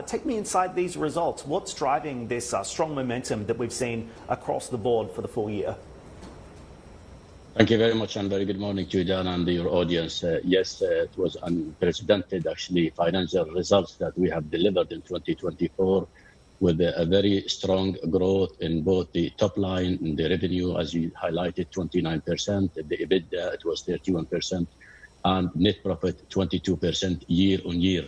Take me inside these results. What's driving this strong momentum that we've seen across the board for the full year? Thank you very much, and very good morning to you, Dan, and your audience. Yes, it was unprecedented, actually, financial results that we have delivered in 2024, with a very strong growth in both the top line and the revenue, as you highlighted, 29%, the EBITDA, it was 31%, and net profit, 22% year on year.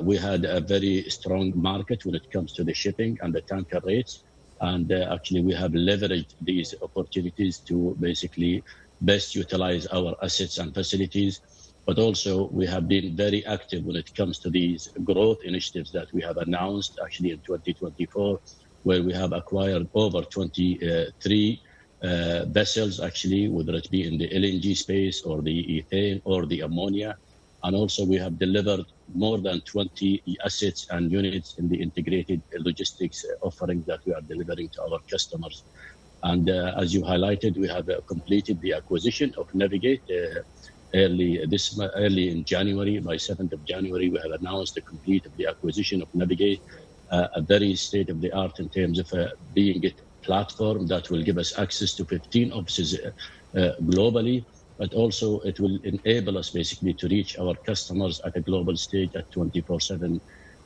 We had a very strong market when it comes to the shipping and the tanker rates. And actually, we have leveraged these opportunities to basically best utilize our assets and facilities. But also, we have been very active when it comes to these growth initiatives that we have announced actually in 2024, where we have acquired over 23 vessels, actually, whether it be in the LNG space or the ethane or the ammonia. And also, we have delivered more than 20 assets and units in the integrated logistics offering that we are delivering to our customers. And as you highlighted, we have completed the acquisition of Navig8 early in January. By 7th of January, we have announced the complete of the acquisition of Navig8, a very state-of-the-art in terms of being a platform that will give us access to 15 offices globally. But also it will enable us basically to reach our customers at a global stage at 24/7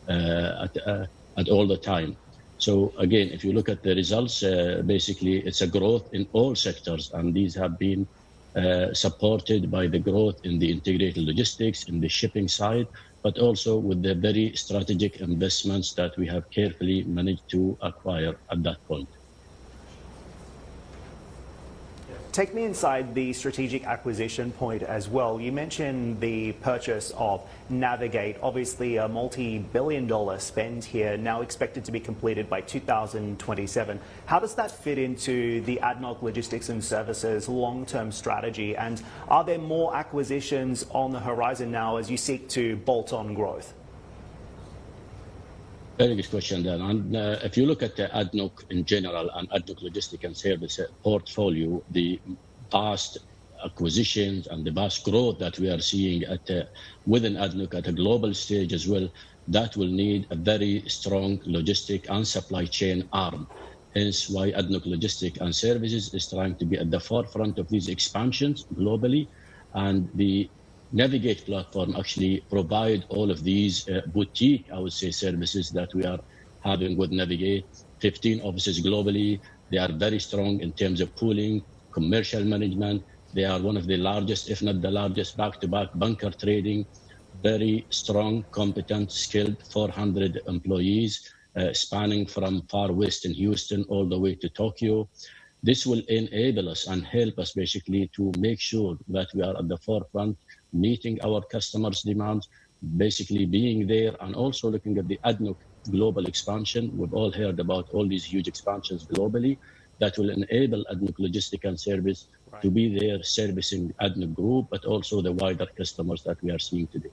at all the time. So again, if you look at the results, basically it's a growth in all sectors, and these have been supported by the growth in the integrated logistics, in the shipping side, but also with the very strategic investments that we have carefully managed to acquire at that point. Take me inside the strategic acquisition point as well. You mentioned the purchase of Navig8, obviously a multi-billion-dollar spend here, now expected to be completed by 2027. How does that fit into the Adnoc Logistics and Services long-term strategy? And are there more acquisitions on the horizon now as you seek to bolt-on growth? Very good question, Dan. And if you look at the Adnoc in general and Adnoc Logistics and Services portfolio, the vast acquisitions and the vast growth that we are seeing within Adnoc at a global stage as well, that will need a very strong logistic and supply chain arm. Hence why Adnoc Logistics and Services is trying to be at the forefront of these expansions globally. And the Navig8 platform actually provide all of these boutique, I would say, services that we are having with Navig8, 15 offices globally. They are very strong in terms of pooling, commercial management. They are one of the largest, if not the largest, back-to-back bunker trading, very strong, competent, skilled, 400 employees, spanning from far west in Houston all the way to Tokyo. This will enable us and help us basically to make sure that we are at the forefront, meeting our customers' demands, basically being there, and also looking at the Adnoc global expansion. We've all heard about all these huge expansions globally that will enable Adnoc Logistics and Service to be there servicing Adnoc Group, but also the wider customers that we are seeing today.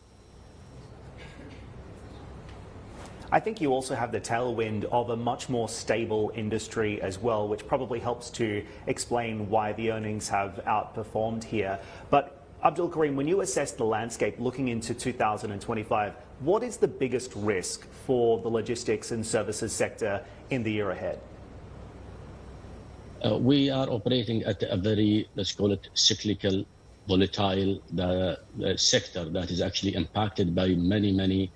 I think you also have the tailwind of a much more stable industry as well, which probably helps to explain why the earnings have outperformed here. But Abdulkareem, when you assess the landscape looking into 2025, what is the biggest risk for the logistics and services sector in the year ahead? We are operating at a very, let's call it, cyclical, volatile sector that is actually impacted by many,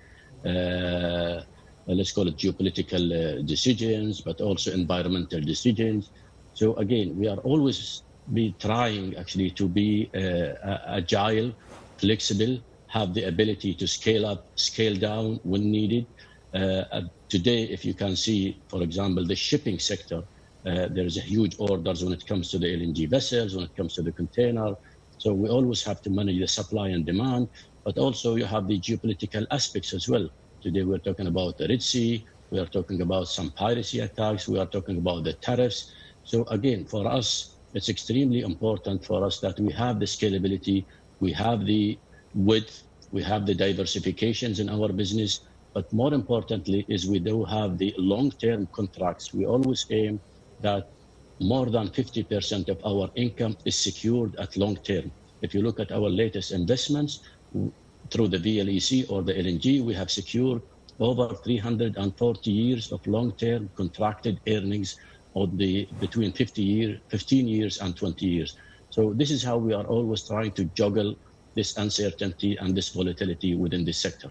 let's call it geopolitical decisions, but also environmental decisions. So again, we are always trying actually to be agile, flexible, have the ability to scale up, scale down when needed. Today, if you can see, for example, the shipping sector, there is a huge orders when it comes to the LNG vessels, when it comes to the container. So we always have to manage the supply and demand, but also you have the geopolitical aspects as well. Today, we're talking about the Red Sea. We are talking about some piracy attacks. We are talking about the tariffs. So again, for us, it's extremely important for us that we have the scalability, we have the width, we have the diversifications in our business. But more importantly is we do have the long-term contracts. We always aim that more than 50% of our income is secured at long term. If you look at our latest investments, through the VLEC or the LNG, we have secured over 340 years of long-term contracted earnings on the between 15 years and 20 years. So this is how we are always trying to juggle this uncertainty and this volatility within this sector.